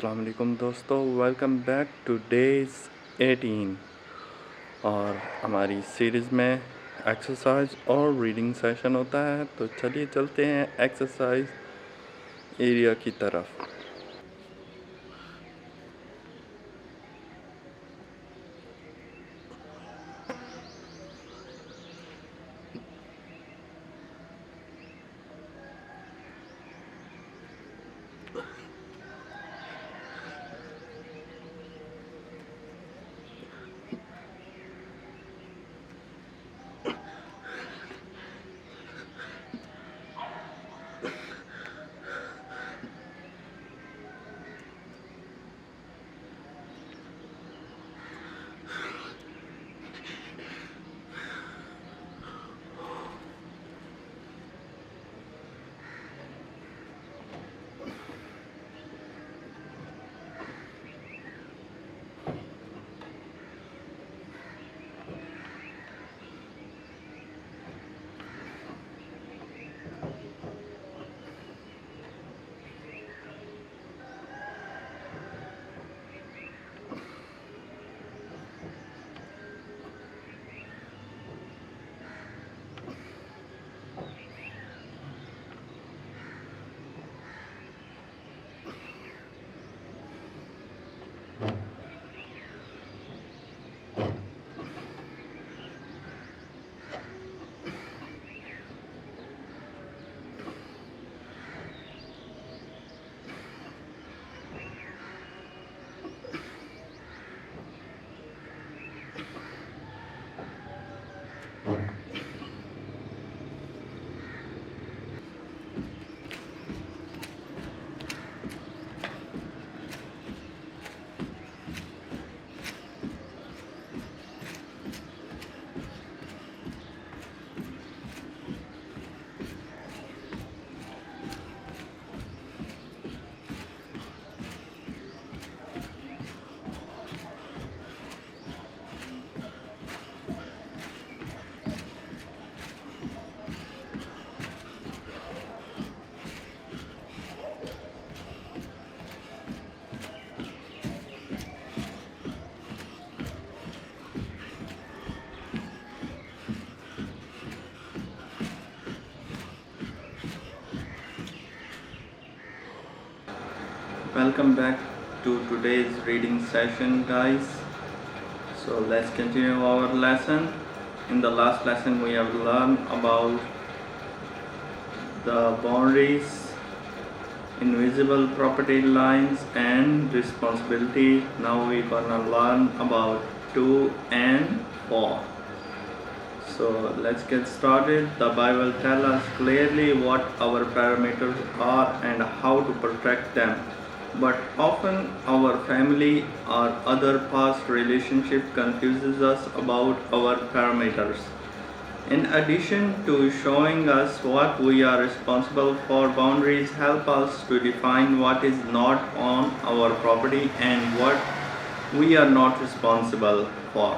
अस्सलाम वालेकुम दोस्तों, वेलकम बैक टू डेज़ 18 और हमारी सीरीज़ में एक्सरसाइज और रीडिंग सेशन होता है। तो चलिए चलते हैं एक्सरसाइज एरिया की तरफ। Welcome back to today's reading session, guys. So let's continue our lesson. In the last lesson we have learned about the boundaries, invisible property lines and responsibility. Now we're gonna learn about 2 and 4. So let's get started. The Bible tells us clearly what our parameters are and how to protect them. But often our family or other past relationship confuses us about our parameters. In addition to showing us what we are responsible for, boundaries help us to define what is not on our property and what we are not responsible for.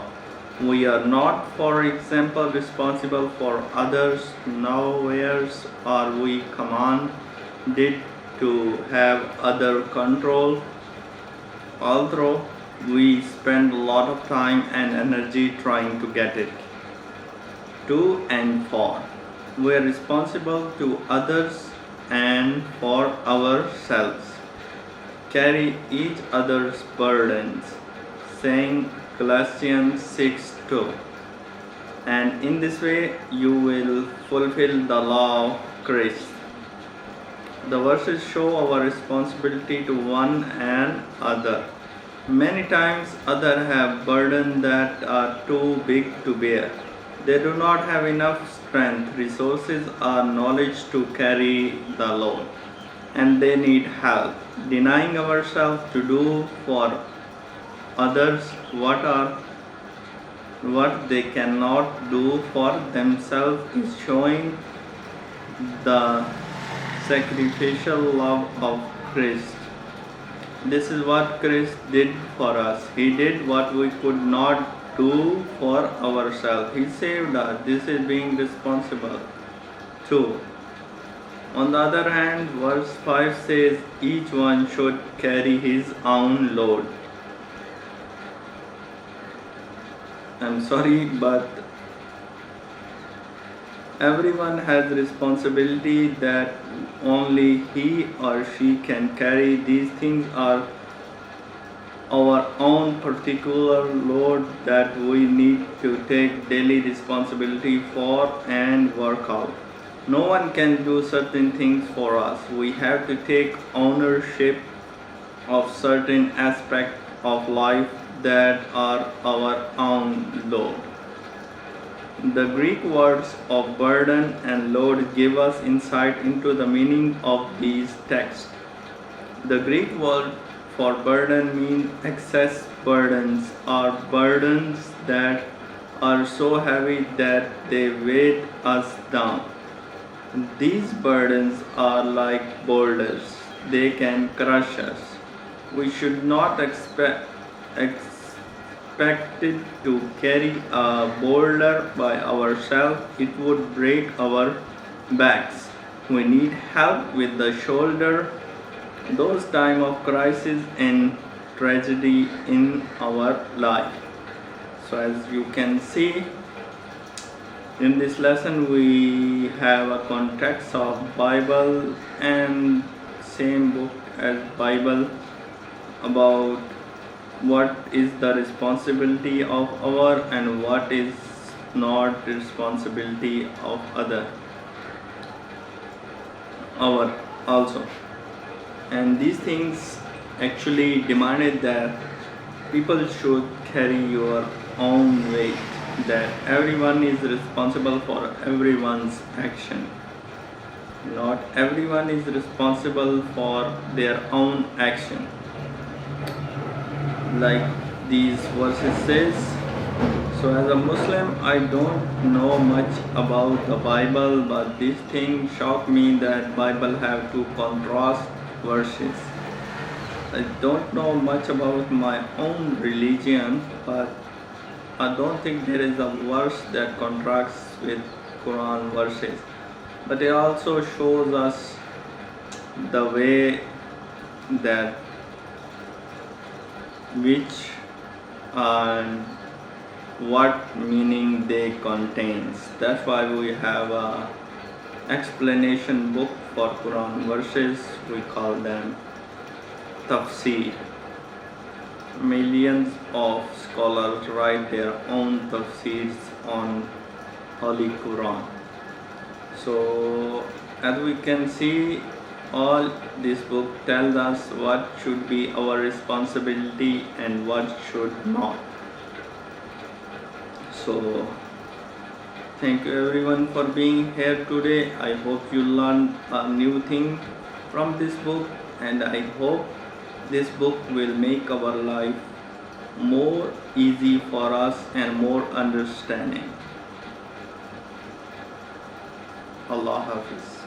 We are not, for example, responsible for others' nowheres, or we commanded to have other control, although we spend a lot of time and energy trying to get it. 2 and 4. We are responsible to others and for ourselves. Carry each other's burdens, saying Galatians 6:2. And in this way you will fulfill the law of Christ. The verses show our responsibility to one and other. Many times others have burdens that are too big to bear. They do not have enough strength, resources, or knowledge to carry the load, and they need help. Denying ourselves to do for others what they cannot do for themselves is showing the sacrificial love of Christ. This is what Christ did for us. He did what we could not do for ourselves. He saved us. This is being responsible. 2. On the other hand, verse 5 says each one should carry his own load. I'm sorry, but everyone has responsibility that only he or she can carry. These things are our own particular load that we need to take daily responsibility for and work out. No one can do certain things for us. We have to take ownership of certain aspects of life that are our own load. The Greek words of burden and load give us insight into the meaning of these texts. The Greek word for burden means excess burdens, or burdens that are so heavy that they weight us down. These burdens are like boulders, they can crush us. We should not expect it to carry a boulder by ourselves, it would break our backs. We need help with the shoulder, those time of crisis and tragedy in our life. So as you can see, in this lesson we have a context of Bible and same book as Bible about what is the responsibility of our and what is not responsibility of our also. And these things actually demanded that people should carry your own weight, that everyone is responsible for everyone's action. Not everyone is responsible for their own action. Like these verses says, so as a Muslim I don't know much about the Bible, but this thing shocked me that Bible have two contrast verses. I don't know much about my own religion, but I don't think there is a verse that contrasts with Quran verses. But it also shows us the way that which and what meaning they contains. That's why we have a explanation book for Quran verses. We call them tafsir. Millions of scholars write their own tafsirs on Holy Quran. So as we can see, all this book tells us what should be our responsibility and what should not. So thank you everyone for being here today. I hope you learned a new thing from this book, and I hope this book will make our life more easy for us and more understanding. Allah Hafiz.